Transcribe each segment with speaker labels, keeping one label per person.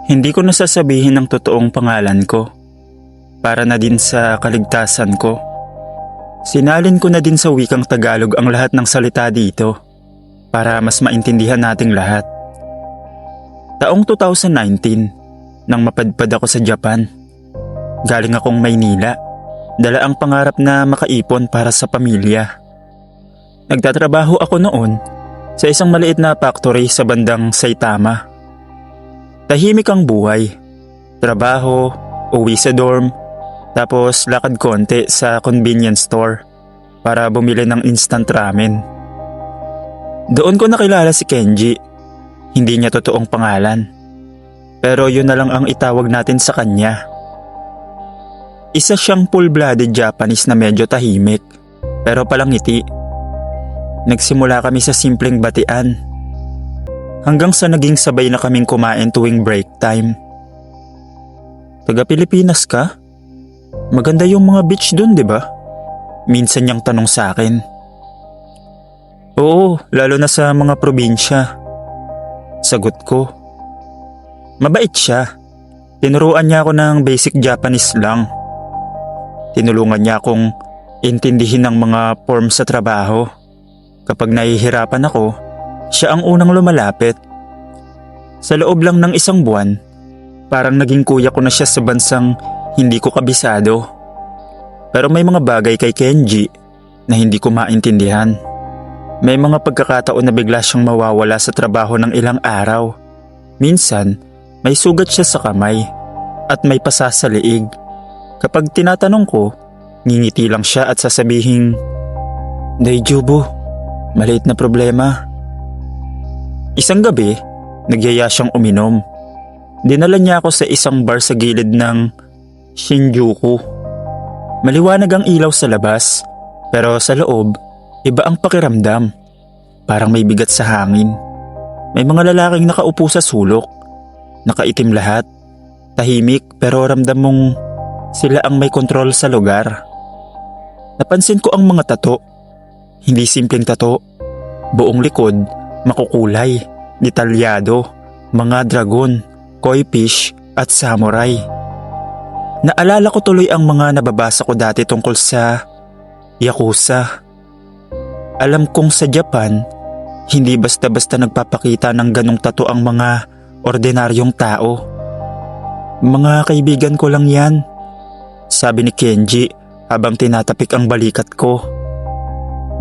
Speaker 1: Hindi ko nasasabihin ang totoong pangalan ko para na din sa kaligtasan ko. Sinalin ko na din sa wikang Tagalog ang lahat ng salita dito para mas maintindihan nating lahat. Taong 2019 nang mapadpad ako sa Japan. Galing akong Maynila, dala ang pangarap na makaipon para sa pamilya. Nagtatrabaho ako noon sa isang maliit na factory sa bandang Saitama. Tahimik ang buhay. Trabaho, uwi sa dorm, tapos lakad konti sa convenience store para bumili ng instant ramen. Doon ko nakilala si Kenji. Hindi niya totoong pangalan. Pero yun na lang ang itawag natin sa kanya. Isa siyang full-blooded Japanese na medyo tahimik, pero palangiti. Nagsimula kami sa simpleng batian. Hanggang sa naging sabay na kaming kumain tuwing break time. Taga Pilipinas ka? Maganda yung mga beach dun, di ba? Minsan niyang tanong sa akin. Oo, lalo na sa mga probinsya. Sagot ko. Mabait siya. Tinuruan niya ako ng basic Japanese lang. Tinulungan niya akong intindihin ang mga form sa trabaho. Kapag nahihirapan ako, siya ang unang lumalapit. Sa loob lang ng isang buwan, parang naging kuya ko na siya sa bansang hindi ko kabisado. Pero may mga bagay kay Kenji na hindi ko maintindihan. May mga pagkakataon na bigla siyang mawawala sa trabaho ng ilang araw. Minsan, may sugat siya sa kamay at may pasa sa liig. Kapag tinatanong ko, ngingiti lang siya at sasabihin, "Daijubu, maliit na problema." Isang gabi, nagyaya siyang uminom. Dinala niya ako sa isang bar sa gilid ng Shinjuku. Maliwanag ang ilaw sa labas, pero sa loob, iba ang pakiramdam. Parang may bigat sa hangin. May mga lalaking nakaupo sa sulok. Nakaitim lahat. Tahimik pero ramdam mong sila ang may kontrol sa lugar. Napansin ko ang mga tato. Hindi simpleng tato. Buong likod, makukulay, detalyado, mga dragon, koi fish at samurai. Naalala ko tuloy ang mga nababasa ko dati tungkol sa Yakuza. Alam kong sa Japan, hindi basta-basta nagpapakita ng ganong tato ang mga ordinaryong tao. Mga kaibigan ko lang yan, sabi ni Kenji habang tinatapik ang balikat ko.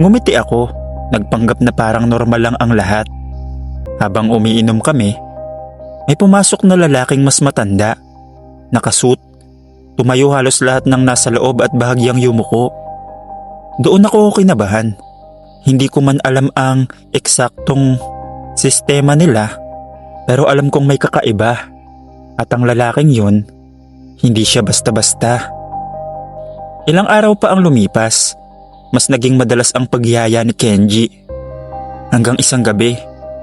Speaker 1: Ngumiti ako, nagpanggap na parang normal lang ang lahat. Habang umiinom kami, may pumasok na lalaking mas matanda, nakasuit, tumayo halos lahat ng nasa loob at bahagyang yumuko. Doon ako kinabahan. Hindi ko man alam ang eksaktong sistema nila, pero alam kong may kakaiba. At ang lalaking yun, hindi siya basta-basta. Ilang araw pa ang lumipas, mas naging madalas ang pagyaya ni Kenji. Hanggang isang gabi,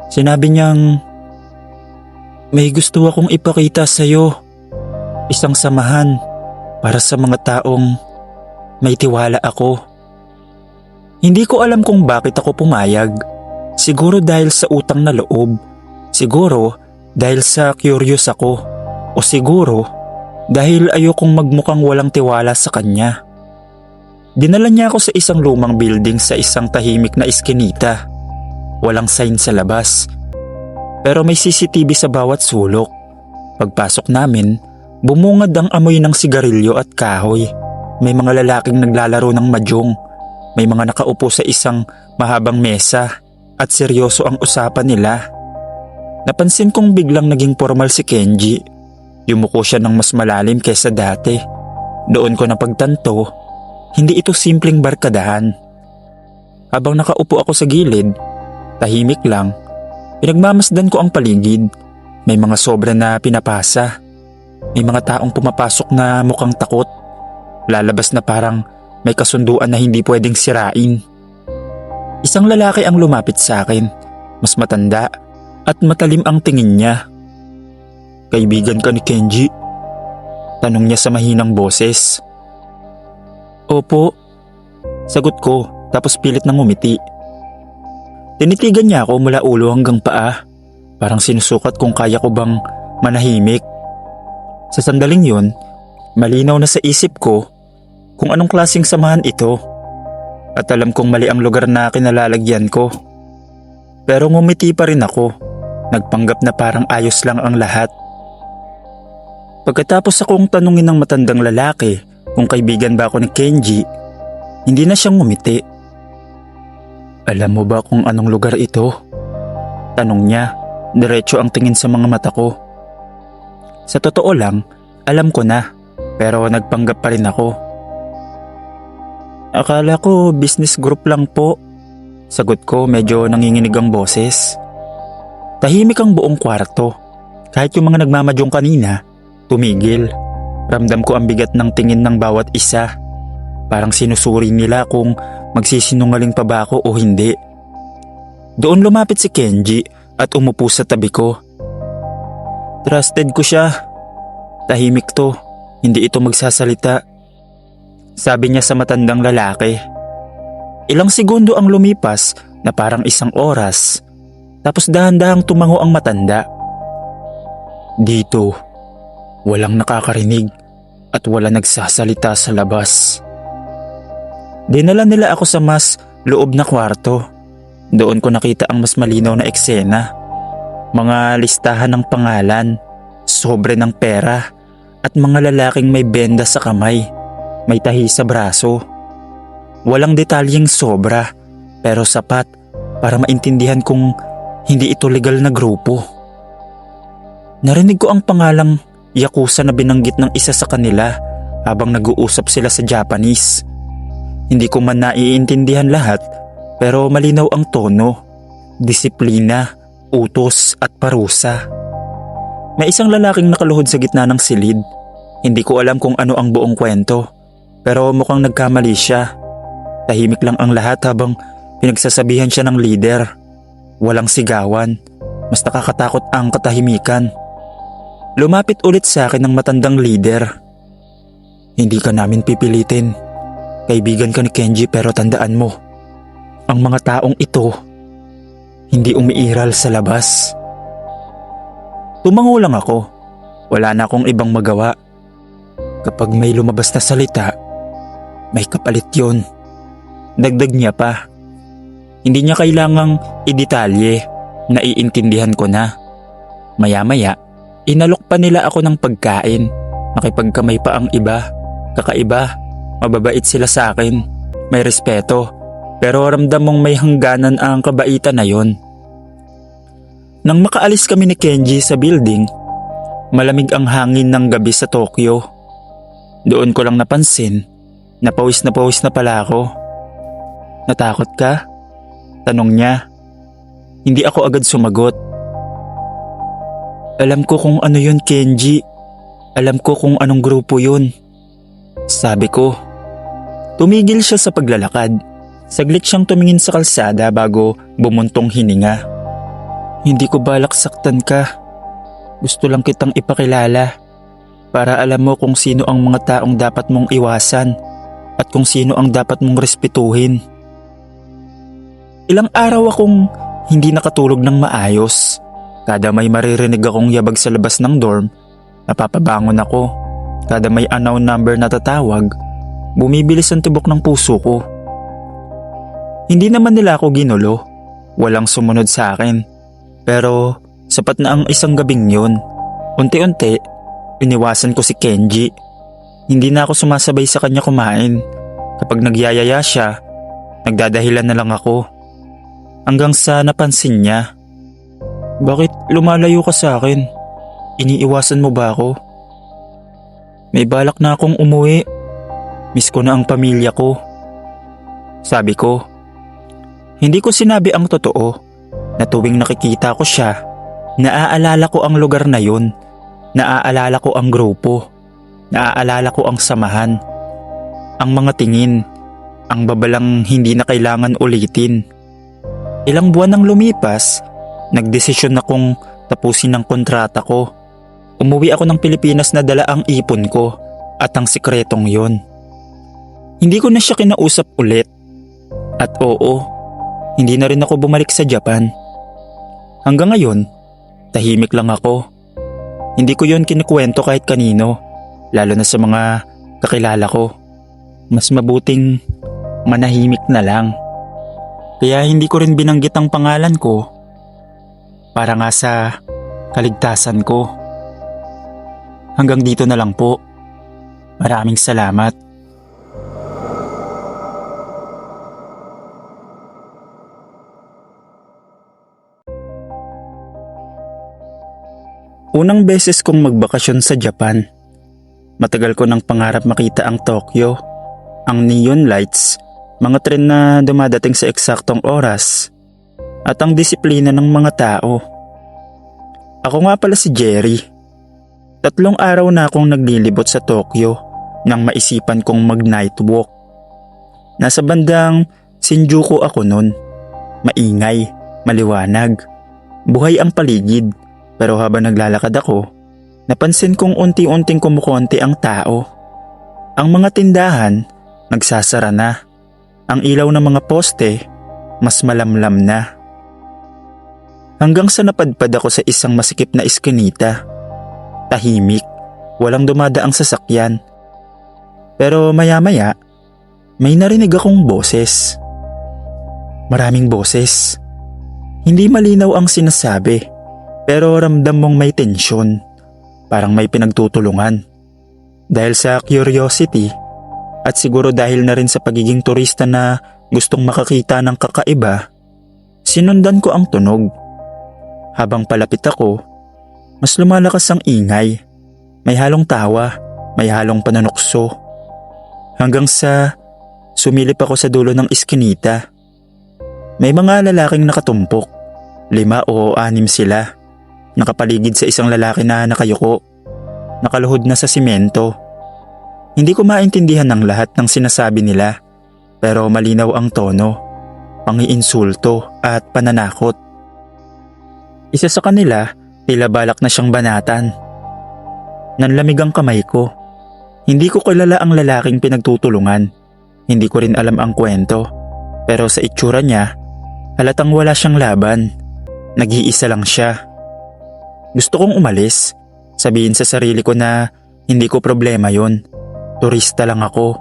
Speaker 1: sinabi niyang, "May gusto akong ipakita sa'yo. Isang samahan para sa mga taong may tiwala ako." Hindi ko alam kung bakit ako pumayag. Siguro dahil sa utang na loob. Siguro dahil sa curious ako. O siguro dahil ayokong magmukhang walang tiwala sa kanya. Dinala niya ako sa isang lumang building sa isang tahimik na iskinita. Walang sign sa labas. Pero may CCTV sa bawat sulok. Pagpasok namin, bumungad ang amoy ng sigarilyo at kahoy. May mga lalaking naglalaro ng mahjong. May mga nakaupo sa isang mahabang mesa at seryoso ang usapan nila. Napansin kong biglang naging formal si Kenji. Yumuko siya ng mas malalim kaysa dati. Doon ko napagtanto, hindi ito simpleng barkadahan. Habang nakaupo ako sa gilid, tahimik lang, pinagmamasdan ko ang paligid. May mga sobra na pinapasa. May mga taong pumapasok na mukhang takot. Lalabas na parang may kasunduan na hindi pwedeng sirain. Isang lalaki ang lumapit sa akin, mas matanda at matalim ang tingin niya. "Kaibigan ka ni Kenji?" tanong niya sa mahinang boses. "Opo," sagot ko tapos pilit nang ngumiti. Tinitigan niya ako mula ulo hanggang paa, parang sinusukat kung kaya ko bang manahimik Sa sandaling yun, malinaw na sa isip ko kung anong klaseng samahan ito. At alam kong mali ang lugar na kinalalagyan ko. Pero ngumiti pa rin ako, nagpanggap na parang ayos lang ang lahat. Pagkatapos akong tanungin ng matandang lalaki kung kaibigan ba ako ni Kenji, hindi na siyang ngumiti. Alam mo ba kung anong lugar ito? Tanong niya, diretso ang tingin sa mga mata ko. Sa totoo lang, alam ko na, pero nagpanggap pa rin ako. Akala ko business group lang po. Sagot ko, medyo nanginginig ang boses. Tahimik ang buong kwarto. Kahit yung mga nagmamadyong kanina, tumigil. Ramdam ko ang bigat ng tingin ng bawat isa. Parang sinusuri nila kung magsisinungaling pa ba ako o hindi. Doon lumapit si Kenji at umupo sa tabi ko. Trusted ko siya. Tahimik to, hindi ito magsasalita. Sabi niya sa matandang lalaki. Ilang segundo ang lumipas na parang isang oras. Tapos dahan-dahang tumango ang matanda. Dito, walang nakakarinig at wala nagsasalita sa labas. Dinala nila ako sa mas loob na kwarto. Doon ko nakita ang mas malinaw na eksena. Mga listahan ng pangalan, sobre ng pera, at mga lalaking may benda sa kamay, may tahi sa braso. Walang detalyeng sobra, pero sapat para maintindihan kung hindi ito legal na grupo. Narinig ko ang pangalang Yakuza na binanggit ng isa sa kanila habang nag-uusap sila sa Japanese. Hindi ko man naiintindihan lahat, pero malinaw ang tono, disiplina, utos at parusa. May isang lalaking nakaluhod sa gitna ng silid. Hindi ko alam kung ano ang buong kwento, pero mukhang nagkamali siya. Tahimik lang ang lahat habang pinagsasabihan siya ng leader. Walang sigawan, mas nakakatakot ang katahimikan. Lumapit ulit sa akin ng matandang leader. Hindi ka namin pipilitin. Kaibigan ka ni Kenji, pero tandaan mo, ang mga taong ito hindi umiiral sa labas. Tumango lang ako. Wala na akong ibang magawa. Kapag may lumabas na salita, may kapalit yun. Dagdag niya pa. Hindi niya kailangang idetalye, naiintindihan ko na. Maya-maya, inalok pa nila ako ng pagkain. Nakipagkamay pa ang iba. Kakaiba, mababait sila sa akin. May respeto, pero ramdam mong may hangganan ang kabaitan na yon. Nang makaalis kami ni Kenji sa building, malamig ang hangin ng gabi sa Tokyo. Doon ko lang napansin, na pawis na pala ako. Natakot ka? Tanong niya. Hindi ako agad sumagot. Alam ko kung ano yun, Kenji. Alam ko kung anong grupo yun. Sabi ko. Tumigil siya sa paglalakad. Saglit siyang tumingin sa kalsada bago bumuntong hininga. Hindi ko balak saktan ka. Gusto lang kitang ipakilala para alam mo kung sino ang mga taong dapat mong iwasan at kung sino ang dapat mong respetuhin. Ilang araw akong hindi nakatulog ng maayos. Kada may maririnig akong yabag sa labas ng dorm, napapabangon ako. Kada may unknown number na tatawag, bumibilis ang tibok ng puso ko. Hindi naman nila ako ginulo. Walang sumunod sa akin. Pero sapat na ang isang gabing yun. Unti-unti, iniwasan ko si Kenji. Hindi na ako sumasabay sa kanya kumain. Kapag nagyayaya siya, nagdadahilan na lang ako. Hanggang sa napansin niya. Bakit lumalayo ka sa akin? Iniiwasan mo ba ako? May balak na akong umuwi. Miss ko na ang pamilya ko. Sabi ko. Hindi ko sinabi ang totoo. Na tuwing nakikita ko siya, naaalala ko ang lugar na yun. Naaalala ko ang grupo. Naaalala ko ang samahan. Ang mga tingin. Ang babalang hindi na kailangan ulitin. Ilang buwan nang lumipas, nagdesisyon akong tapusin ang kontrata ko. Umuwi ako ng Pilipinas na dala ang ipon ko at ang sikretong yon. Hindi ko na siya kinausap ulit. At oo, hindi na rin ako bumalik sa Japan. Hanggang ngayon, tahimik lang ako. Hindi ko yon kinikwento kahit kanino, lalo na sa mga kakilala ko. Mas mabuting manahimik na lang. Kaya hindi ko rin binanggit ang pangalan ko para nga sa kaligtasan ko. Hanggang dito na lang po. Maraming salamat. Unang beses kong magbakasyon sa Japan. Matagal ko nang pangarap makita ang Tokyo, ang neon lights, mga tren na dumadating sa eksaktong oras, at ang disiplina ng mga tao. Ako nga pala si Jerry. 3 araw na akong naglilibot sa Tokyo nang maisipan kong mag-night walk. Nasa bandang Shinjuku ako nun. Maingay, maliwanag, buhay ang paligid. Pero habang naglalakad ako, napansin kong unti-unting kumukonti ang tao. Ang mga tindahan, nagsasara na. Ang ilaw ng mga poste, mas malamlam na. Hanggang sa napadpad ako sa isang masikip na iskinita. Tahimik, walang dumadaang sasakyan. Pero maya-maya, may narinig akong boses. Maraming boses. Hindi malinaw ang sinasabi. Pero ramdam mong may tensyon, parang may pinagtutulungan. Dahil sa curiosity at siguro dahil na rin sa pagiging turista na gustong makakita ng kakaiba, sinundan ko ang tunog. Habang palapit ako, mas lumalakas ang ingay. May halong tawa, may halong panunukso. Hanggang sa sumilip ako sa dulo ng iskinita. May mga lalaking nakatumpok, 5 o 6 sila. Nakapaligid sa isang lalaki na nakayuko, nakaluhod na sa simento. Hindi ko maintindihan ang lahat ng sinasabi nila, pero malinaw ang tono, pangiinsulto at pananakot. Isa sa kanila, tila balak na siyang banatan. Nanlamig ang kamay ko. Hindi ko kilala ang lalaking pinagtutulungan. Hindi ko rin alam ang kwento, pero sa itsura niya, halatang wala siyang laban. Nag-iisa lang siya. Gusto kong umalis, sabihin sa sarili ko na hindi ko problema yon. Turista lang ako.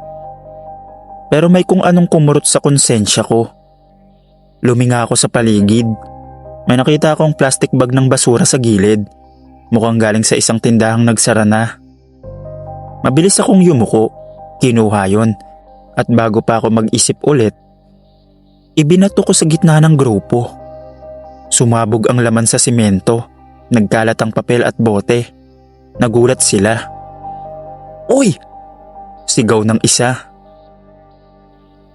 Speaker 1: Pero may kung anong kumurot sa konsensya ko. Luminga ako sa paligid. May nakita akong plastic bag ng basura sa gilid. Mukhang galing sa isang tindahang nagsara na. Mabilis akong yumuko, kinuha yon. At bago pa ako mag-isip ulit, ibinato ko sa gitna ng grupo. Sumabog ang laman sa simento. Nagkalat ang papel at bote. Nagulat sila. "Uy!" sigaw ng isa.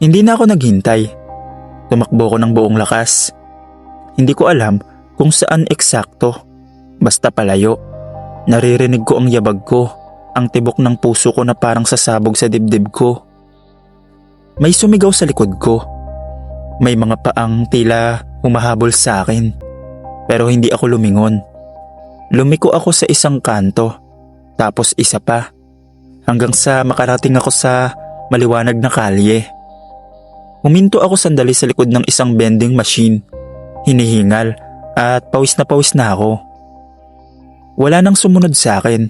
Speaker 1: Hindi na ako naghintay. Tumakbo ko ng buong lakas. Hindi ko alam kung saan eksakto. Basta palayo. Naririnig ko ang yabag ko, ang tibok ng puso ko na parang sasabog sa dibdib ko. May sumigaw sa likod ko. May mga paang tila humahabol sa akin. Pero hindi ako lumingon. Lumiko ako sa isang kanto, tapos isa pa, hanggang sa makarating ako sa maliwanag na kalye. Huminto ako sandali sa likod ng isang vending machine, hinihingal at pawis na ako. Wala nang sumunod sa akin.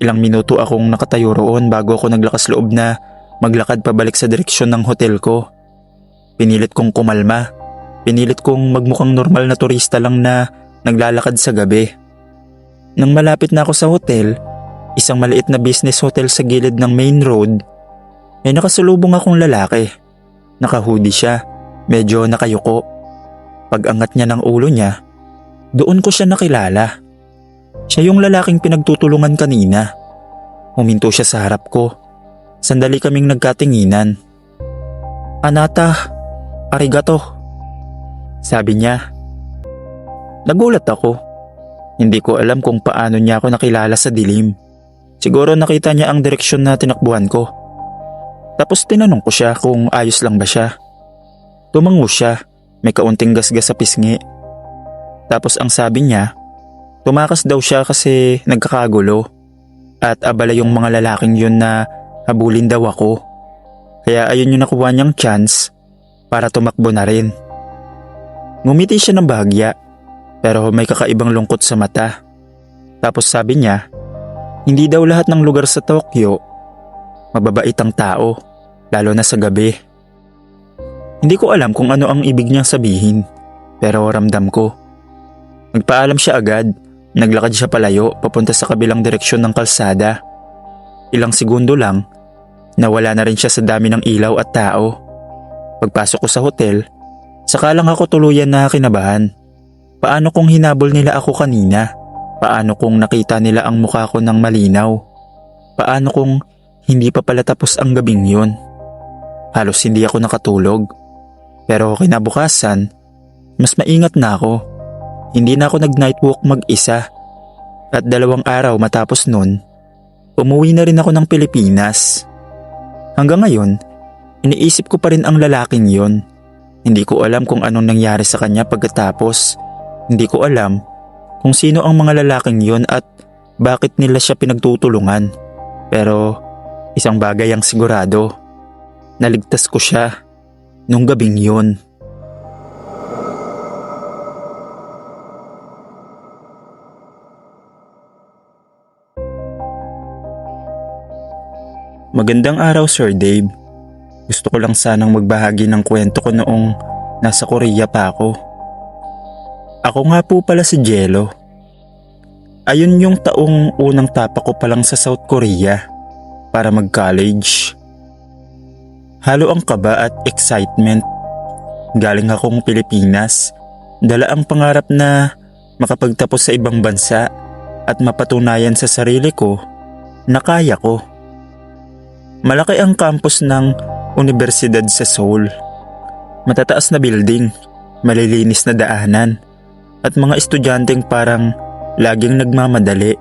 Speaker 1: Ilang minuto akong nakatayo roon bago ako naglakas loob na maglakad pabalik sa direksyon ng hotel ko. Pinilit kong kumalma, pinilit kong magmukhang normal na turista lang na naglalakad sa gabi. Nang malapit na ako sa hotel, isang maliit na business hotel sa gilid ng main road, may nakasalubong akong lalaki. Naka-hoodie siya, medyo nakayuko. Pag-angat niya ng ulo niya, doon ko siya nakilala. Siya yung lalaking pinagtutulungan kanina. Huminto siya sa harap ko. Sandali kaming nagkatinginan. "Anata, arigato," sabi niya. Nagulat ako. Hindi ko alam kung paano niya ako nakilala sa dilim. Siguro nakita niya ang direksyon na tinakbuhan ko. Tapos tinanong ko siya kung ayos lang ba siya. Tumango siya, may kaunting gasgas sa pisngi. Tapos ang sabi niya, tumakas daw siya kasi nagkakagulo. At abala yung mga lalaking yun na habulin daw ako. Kaya ayun yung nakuha niyang chance para tumakbo na rin. Ngumiti siya ng bahagya. Pero may kakaibang lungkot sa mata. Tapos sabi niya, hindi daw lahat ng lugar sa Tokyo mababait ang tao, lalo na sa gabi. Hindi ko alam kung ano ang ibig niyang sabihin, pero ramdam ko. Nagpaalam siya agad, naglakad siya palayo papunta sa kabilang direksyon ng kalsada. Ilang segundo lang, nawala na rin siya sa dami ng ilaw at tao. Pagpasok ko sa hotel, saka lang ako tuluyan na kinabahan. Paano kung hinabol nila ako kanina? Paano kung nakita nila ang mukha ko ng malinaw? Paano kung hindi pa pala tapos ang gabing yun? Halos hindi ako nakatulog. Pero kinabukasan, mas maingat na ako. Hindi na ako nag-nightwalk mag-isa. At 2 araw matapos nun, umuwi na rin ako ng Pilipinas. Hanggang ngayon, iniisip ko pa rin ang lalaking yon. Hindi ko alam kung anong nangyari sa kanya pagkatapos. Hindi ko alam kung sino ang mga lalaking yon at bakit nila siya pinagtutulungan. Pero isang bagay ang sigurado, naligtas ko siya nung gabing yon. Magandang araw, Sir Dave. Gusto ko lang sanang magbahagi ng kwento ko noong nasa Korea pa ako. Ako nga po pala si Jello. Ayun yung taong unang tapak ko pa lang sa South Korea para mag-college. Halo ang kaba at excitement. Galing akong Pilipinas, dala ang pangarap na makapagtapos sa ibang bansa at mapatunayan sa sarili ko na kaya ko. Malaki ang campus ng universidad sa Seoul. Matataas na building, malilinis na daanan, at mga estudyanteng parang laging nagmamadali.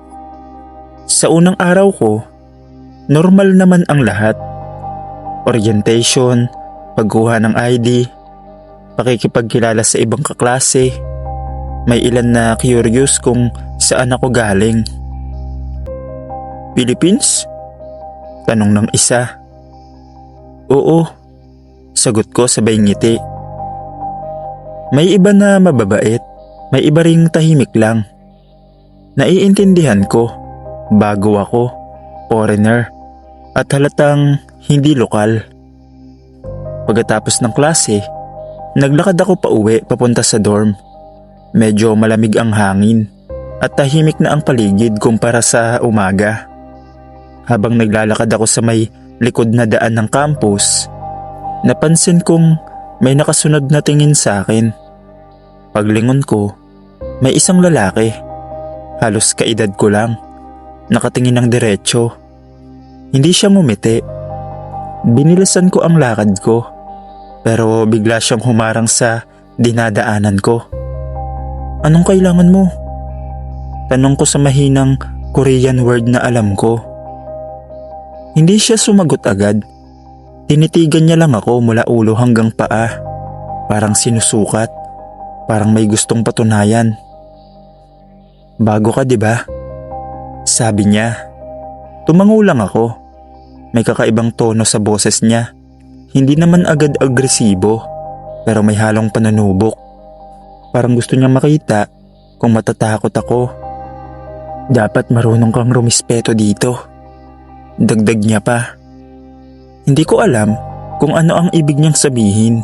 Speaker 1: Sa unang araw ko, normal naman ang lahat. Orientation, pagkuha ng ID, pakikipagkilala sa ibang kaklase. May ilan na curious kung saan ako galing. Philippines? Tanong ng isa. Oo, sagot ko sabay ngiti. May iba na mababait, may iba ring tahimik lang. Naiintindihan ko, bago ako, foreigner, at halatang hindi lokal. Pagkatapos ng klase, naglakad ako pauwi papunta sa dorm. Medyo malamig ang hangin at tahimik na ang paligid kumpara sa umaga. Habang naglalakad ako sa may likod na daan ng campus, napansin kong may nakasunod na tingin sa akin. Paglingon ko, may isang lalaki, halos kaedad ko lang, nakatingin ng diretso. Hindi siya ngumiti. Binilasan ko ang lakad ko, pero bigla siyang humarang sa dinadaanan ko. Anong kailangan mo? Tanong ko sa mahinang Korean word na alam ko. Hindi siya sumagot agad. Tinitigan niya lang ako mula ulo hanggang paa. Parang sinusukat. Parang may gustong patunayan. Bago ka, 'di ba? Sabi niya. Tumango lang ako. May kakaibang tono sa boses niya. Hindi naman agad agresibo, pero may halong pananubok. Parang gusto niya makita kung matatakot ako. Dapat marunong kang rumispeto dito. Dagdag niya pa. Hindi ko alam kung ano ang ibig niyang sabihin.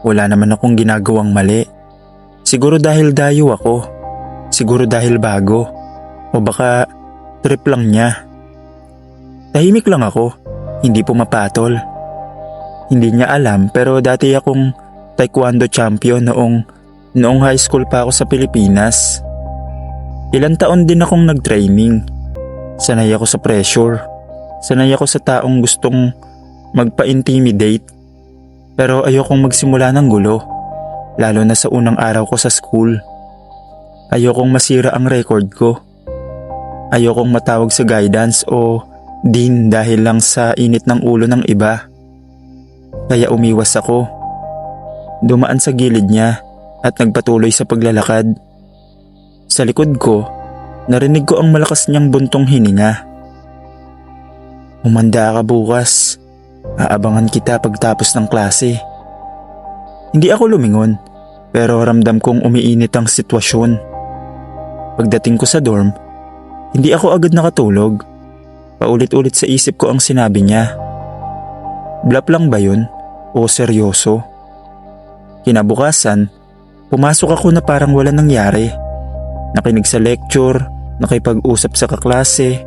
Speaker 1: Wala naman akong ginagawang mali. Siguro dahil dayo ako. Siguro dahil bago. O baka trip lang niya. Tahimik lang ako. Hindi pumapatol. Hindi niya alam pero dati akong taekwondo champion noong high school pa ako sa Pilipinas. Ilang taon din akong nag-training. Sanay ako sa pressure. Sanay ako sa taong gustong magpa-intimidate. Pero ayokong magsimula ng gulo. Lalo na sa unang araw ko sa school. Ayokong masira ang record ko. Ayokong matawag sa guidance o dean dahil lang sa init ng ulo ng iba. Kaya umiwas ako. Dumaan sa gilid niya at nagpatuloy sa paglalakad. Sa likod ko, narinig ko ang malakas niyang buntong hininga. Humanda ka bukas. Aabangan kita pagtapos ng klase. Hindi ako lumingon, pero ramdam kong umiinit ang sitwasyon. Pagdating ko sa dorm, Hindi ako agad nakatulog. Paulit-ulit sa isip ko ang sinabi niya. Bluff lang ba yun? O seryoso? Kinabukasan, pumasok ako na parang wala nangyari. Nakinig sa lecture, nakipag-usap sa kaklase,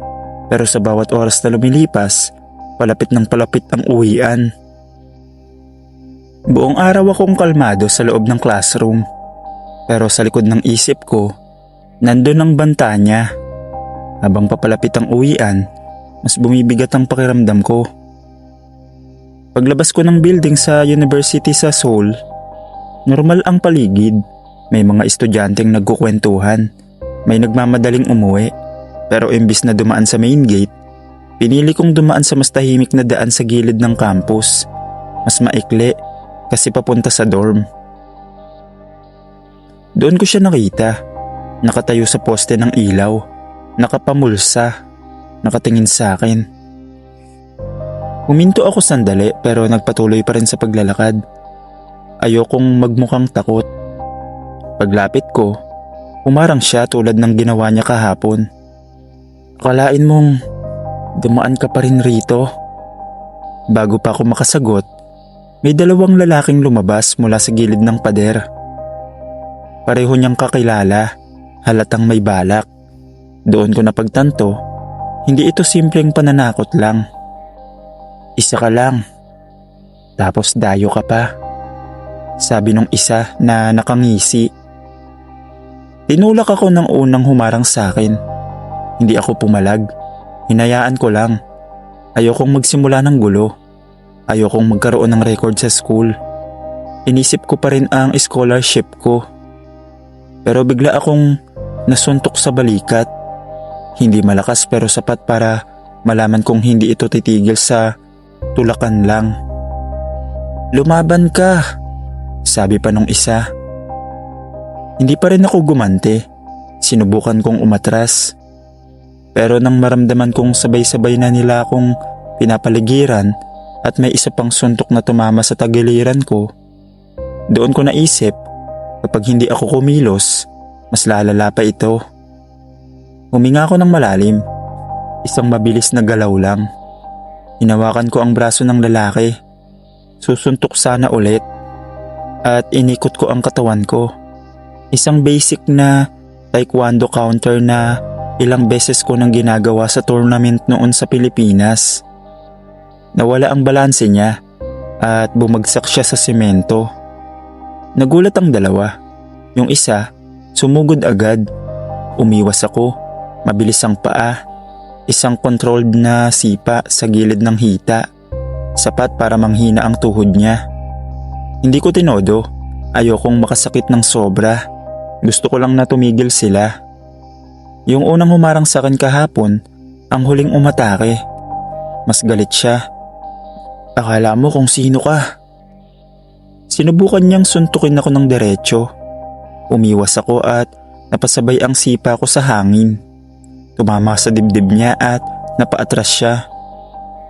Speaker 1: pero sa bawat oras na lumilipas, palapit ng palapit ang uwian. Buong araw akong kalmado sa loob ng classroom, pero sa likod ng isip ko, nandun ang banta niya. Habang papalapit ang uwian, mas bumibigat ang pakiramdam ko. Paglabas ko ng building sa university sa Seoul, normal ang paligid. May mga estudyanteng nagkukwentuhan, may nagmamadaling umuwi. Pero imbis na dumaan sa main gate, pinili kong dumaan sa mas tahimik na daan sa gilid ng campus. Mas maikli kasi papunta sa dorm. Doon ko siya nakita, nakatayo sa poste ng ilaw. Nakapamulsa, nakatingin sa akin. Huminto ako sandali pero nagpatuloy pa rin sa paglalakad. Ayokong magmukhang takot. Paglapit ko, humarang siya tulad ng ginawa niya kahapon. Akalain mong dumaan ka pa rin rito? Bago pa ako makasagot, may dalawang lalaking lumabas mula sa gilid ng pader. Pareho niyang kakilala, halatang may balak. Doon ko napagtanto, hindi ito simpleng pananakot lang. Isa ka lang, tapos dayo ka pa, sabi nung isa na nakangisi. Tinulak ako ng unang humarang sa akin. Hindi ako pumalag, hinayaan ko lang. Ayokong magsimula ng gulo, ayokong magkaroon ng record sa school. Inisip ko pa rin ang scholarship ko. Pero bigla akong nasuntok sa balikat. Hindi malakas pero sapat para malaman kong hindi ito titigil sa tulakan lang. Lumaban ka, sabi pa nung isa. Hindi pa rin ako gumante. Sinubukan kong umatras. Pero nang maramdaman kong sabay-sabay na nila akong pinapaligiran at may isa pang suntok na tumama sa tagiliran ko, doon ko naisip, kapag hindi ako kumilos, mas lalala pa ito. Huminga ako ng malalim, isang mabilis na galaw lang. Hinawakan ko ang braso ng lalaki. Susuntok sana ulit. At inikot ko ang katawan ko. Isang basic na taekwondo counter na ilang beses ko nang ginagawa sa tournament noon sa Pilipinas. Nawala ang balanse niya at bumagsak siya sa semento. Nagulat ang dalawa. Yung isa, sumugod agad. Umiwas ako. Mabilis ang paa, isang controlled na sipa sa gilid ng hita, sapat para manghina ang tuhod niya. Hindi ko tinodo, ayokong makasakit ng sobra, gusto ko lang na tumigil sila. Yung unang humarang sa akin kahapon, ang huling umatake. Mas galit siya. Akala mo kung sino ka. Sinubukan niyang suntukin ako ng diretso. Umiwas ako at napasabay ang sipa ko sa hangin. Tumama sa dibdib niya at napaatras siya.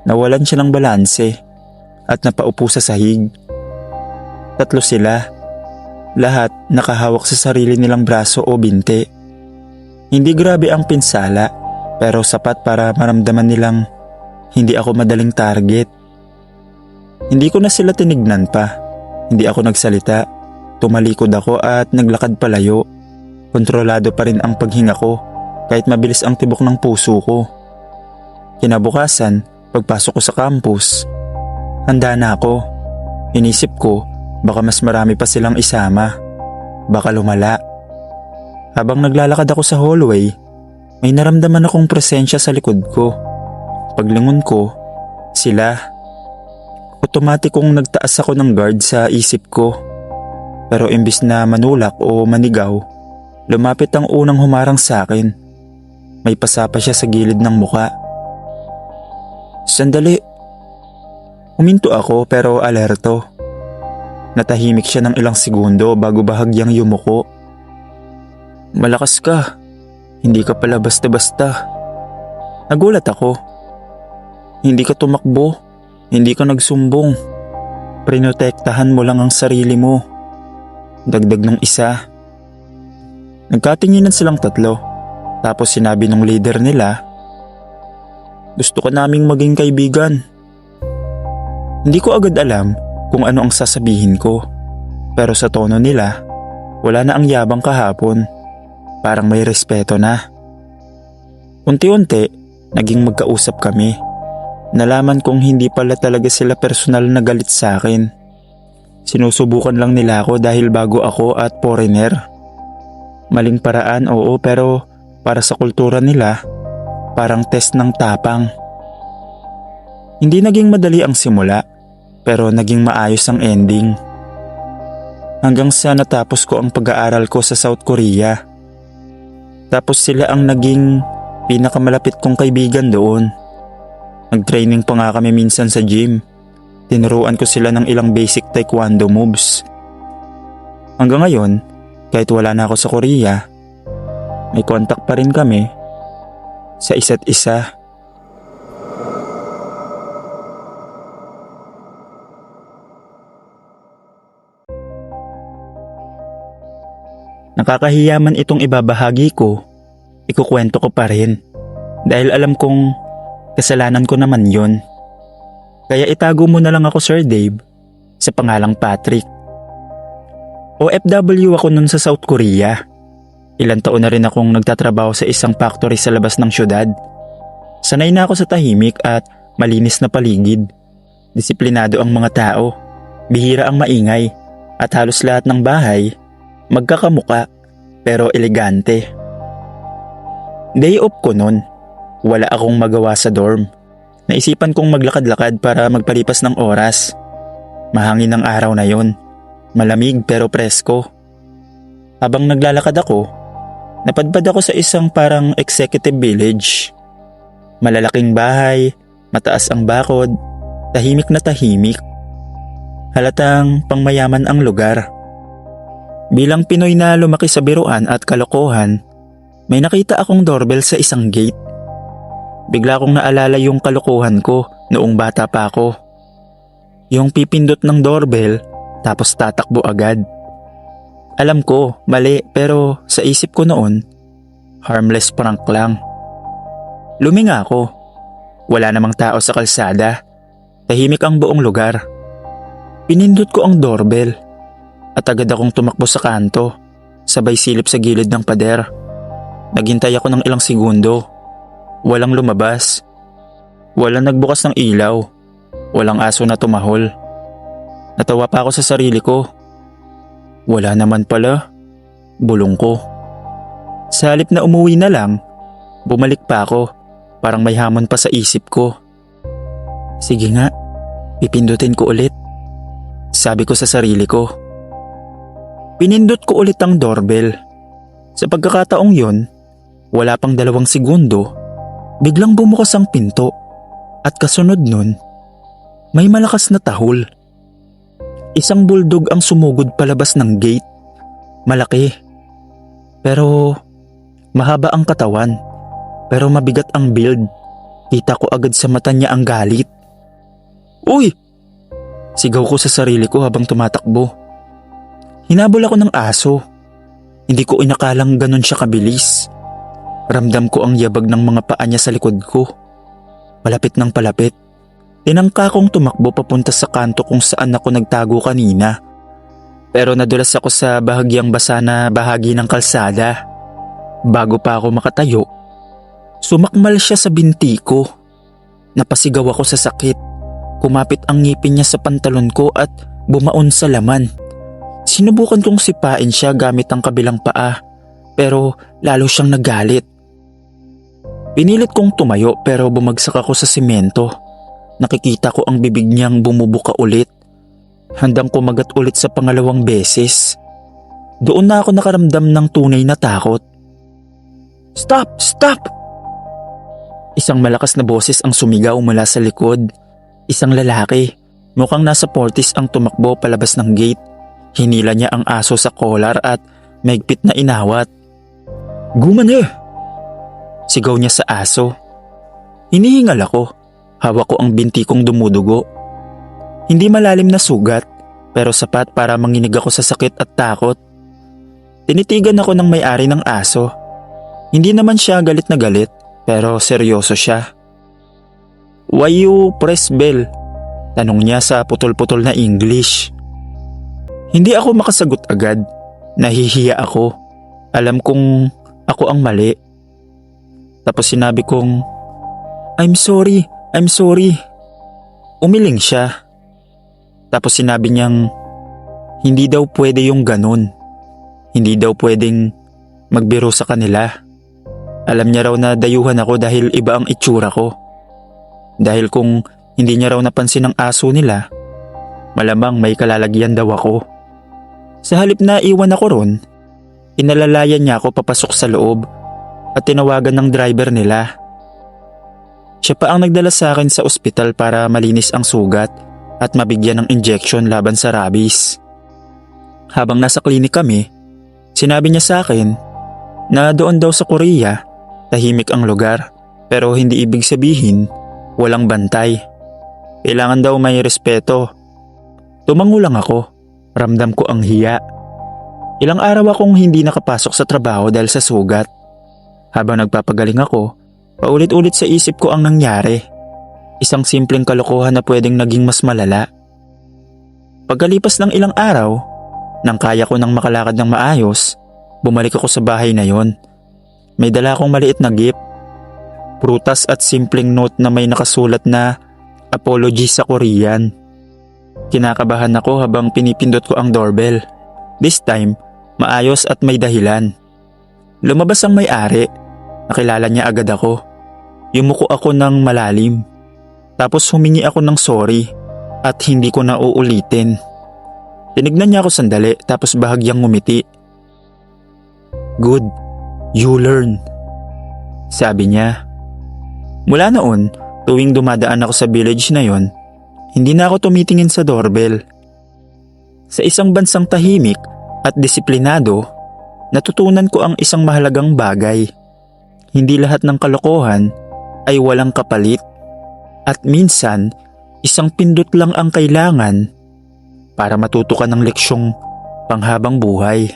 Speaker 1: Nawalan siya ng balanse at napaupo sa sahig. Tatlo sila. Lahat nakahawak sa sarili nilang braso o binte. Hindi grabe ang pinsala pero sapat para maramdaman nilang hindi ako madaling target. Hindi ko na sila tinignan pa. Hindi ako nagsalita. Tumalikod ako at naglakad palayo. Kontrolado pa rin ang paghinga ko. Kahit mabilis ang tibok ng puso ko. Kinabukasan, pagpasok ko sa campus, handa na ako. Inisip ko, baka mas marami pa silang isama. Baka lumala. Habang naglalakad ako sa hallway, may naramdaman akong presensya sa likod ko. Paglingon ko, sila. Otomatikong nagtaas ako ng guard sa isip ko. Pero imbis na manulak o manigaw, lumapit ang unang humarang sa akin. May pasapa siya sa gilid ng muka. Sandali. Huminto ako pero alerto. Natahimik siya ng ilang segundo bago bahagyang yumuko. Malakas ka. Hindi ka pala basta-basta. Nagulat ako. Hindi ka tumakbo. Hindi ka nagsumbong. Prinotektahan mo lang ang sarili mo. Dagdag ng isa. Nagkatinginan silang tatlo. Tapos sinabi ng leader nila, gusto ka naming maging kaibigan. Hindi ko agad alam kung ano ang sasabihin ko. Pero sa tono nila, wala na ang yabang kahapon. Parang may respeto na. Unti-unti, naging magkausap kami. Nalaman kong hindi pala talaga sila personal na galit sa akin. Sinusubukan lang nila ako dahil bago ako at foreigner. Maling paraan, oo, pero para sa kultura nila, parang test ng tapang. Hindi naging madali ang simula, pero naging maayos ang ending. Hanggang sa natapos ko ang pag-aaral ko sa South Korea. Tapos sila ang naging pinakamalapit kong kaibigan doon. Nag-training pa nga kami minsan sa gym. Tinuruan ko sila ng ilang basic taekwondo moves. Hanggang ngayon, kahit wala na ako sa Korea, may contact pa rin kami sa isa't isa. Nakakahiya man itong ibabahagi ko, ikukwento ko pa rin dahil alam kong kasalanan ko naman yon. Kaya itago mo na lang ako, Sir Dave, sa pangalang Patrick. OFW ako nun sa South Korea. Ilang taon na rin akong nagtatrabaho sa isang factory sa labas ng syudad. Sanay na ako sa tahimik at malinis na paligid. Disiplinado ang mga tao, bihira ang maingay, at halos lahat ng bahay magkakamuka pero elegante. Day off ko nun, wala akong magawa sa dorm. Naisipan kong maglakad-lakad para magpalipas ng oras. Mahangin ang araw na yon, malamig pero presko. Habang naglalakad ako, napadpad ako sa isang parang executive village. Malalaking bahay, mataas ang bakod, tahimik na tahimik. Halatang pangmayaman ang lugar. Bilang Pinoy na lumaki sa biruan at kalokohan, may nakita akong doorbell sa isang gate. Bigla kong naalala yung kalokohan ko noong bata pa ako. Yung pipindot ng doorbell tapos tatakbo agad. Alam ko, mali, pero sa isip ko noon, harmless prank lang. Luminga ako. Wala namang tao sa kalsada. Tahimik ang buong lugar. Pinindot ko ang doorbell. At agad akong tumakbo sa kanto, sabay silip sa gilid ng pader. Naghintay ako ng ilang segundo. Walang lumabas. Walang nagbukas ng ilaw. Walang aso na tumahol. Natawa pa ako sa sarili ko. Wala naman pala. Bulong ko. Sa halip na umuwi na lang, bumalik pa ako. Parang may hamon pa sa isip ko. Sige nga, pipindutin ko ulit. Sabi ko sa sarili ko. Pinindot ko ulit ang doorbell. Sa pagkakataong yon, wala pang 2 segundo, biglang bumukas ang pinto at kasunod nun, may malakas na tahol. Isang bulldog ang sumugod palabas ng gate. Malaki. Pero mahaba ang katawan. Pero mabigat ang build. Kita ko agad sa mata niya ang galit. Uy! Sigaw ko sa sarili ko habang tumatakbo. Hinabol ako ng aso. Hindi ko inakalang ganun siya kabilis. Ramdam ko ang yabag ng mga paa niya sa likod ko. Palapit ng palapit. Tinangka kong tumakbo papunta sa kanto kung saan ako nagtago kanina. Pero nadulas ako sa bahagyang basa na bahagi ng kalsada. Bago pa ako makatayo, sumakmal siya sa binti ko. Napasigaw ako sa sakit. Kumapit ang ngipin niya sa pantalon ko at bumaon sa laman. Sinubukan kong sipain siya gamit ang kabilang paa, pero lalo siyang nagalit. Pinilit kong tumayo pero bumagsak ako sa simento. Nakikita ko ang bibig niyang bumubuka ulit. Handang kumagat ulit sa pangalawang beses. Doon na ako nakaramdam ng tunay na takot. Stop! Stop! Isang malakas na boses ang sumigaw mula sa likod. Isang lalaki, mukhang nasa 40s ang tumakbo palabas ng gate. Hinila niya ang aso sa collar at mahigpit na inawat. Gumana! Sigaw niya sa aso. Hinihingal ako. Hawak ko ang binti kong dumudugo. Hindi malalim na sugat, pero sapat para manginig ako sa sakit at takot. Tinitigan ako ng may-ari ng aso. Hindi naman siya galit na galit, pero seryoso siya. "Why you press bell?" Tanong niya sa putol-putol na English. Hindi ako makasagot agad. Nahihiya ako. Alam kong ako ang mali. Tapos sinabi kong, I'm sorry. Umiling siya. Tapos sinabi niyang, hindi daw pwede yung ganun. Hindi daw pwedeng magbiro sa kanila. Alam niya raw na dayuhan ako dahil iba ang itsura ko. Dahil kung hindi niya raw napansin ang aso nila, malamang may kalalagyan daw ako. Sa halip na iwan ako ron, inalalayan niya ako papasok sa loob at tinawagan ng driver nila. Siya pa ang nagdala sa akin sa ospital para malinis ang sugat at mabigyan ng injection laban sa rabies. Habang nasa klinik kami, sinabi niya sa akin na doon daw sa Korea, tahimik ang lugar pero hindi ibig sabihin walang bantay. Kailangan daw may respeto. Tumango lang ako, ramdam ko ang hiya. Ilang araw akong hindi nakapasok sa trabaho dahil sa sugat. Habang nagpapagaling ako, paulit-ulit sa isip ko ang nangyari. Isang simpleng kalokohan na pwedeng naging mas malala. Pagkalipas ng ilang araw, nang kaya ko nang makalakad ng maayos, bumalik ako sa bahay na yon. May dala akong maliit na gift. Prutas at simpleng note na may nakasulat na apology sa Korean. Kinakabahan ako habang pinipindot ko ang doorbell. This time, maayos at may dahilan. Lumabas ang may-ari. Nakilala niya agad ako. Yumuko ako ng malalim. Tapos humingi ako ng sorry at hindi ko na uulitin. Tinignan niya ako sandali tapos bahagyang ngumiti. Good, you learn. Sabi niya. Mula noon, tuwing dumadaan ako sa village na yon, hindi na ako tumitingin sa doorbell. Sa isang bansang tahimik at disiplinado, natutunan ko ang isang mahalagang bagay. Hindi lahat ng kalokohan ay walang kapalit. At minsan, isang pindot lang ang kailangan para matuto ka ng leksyong panghabang buhay.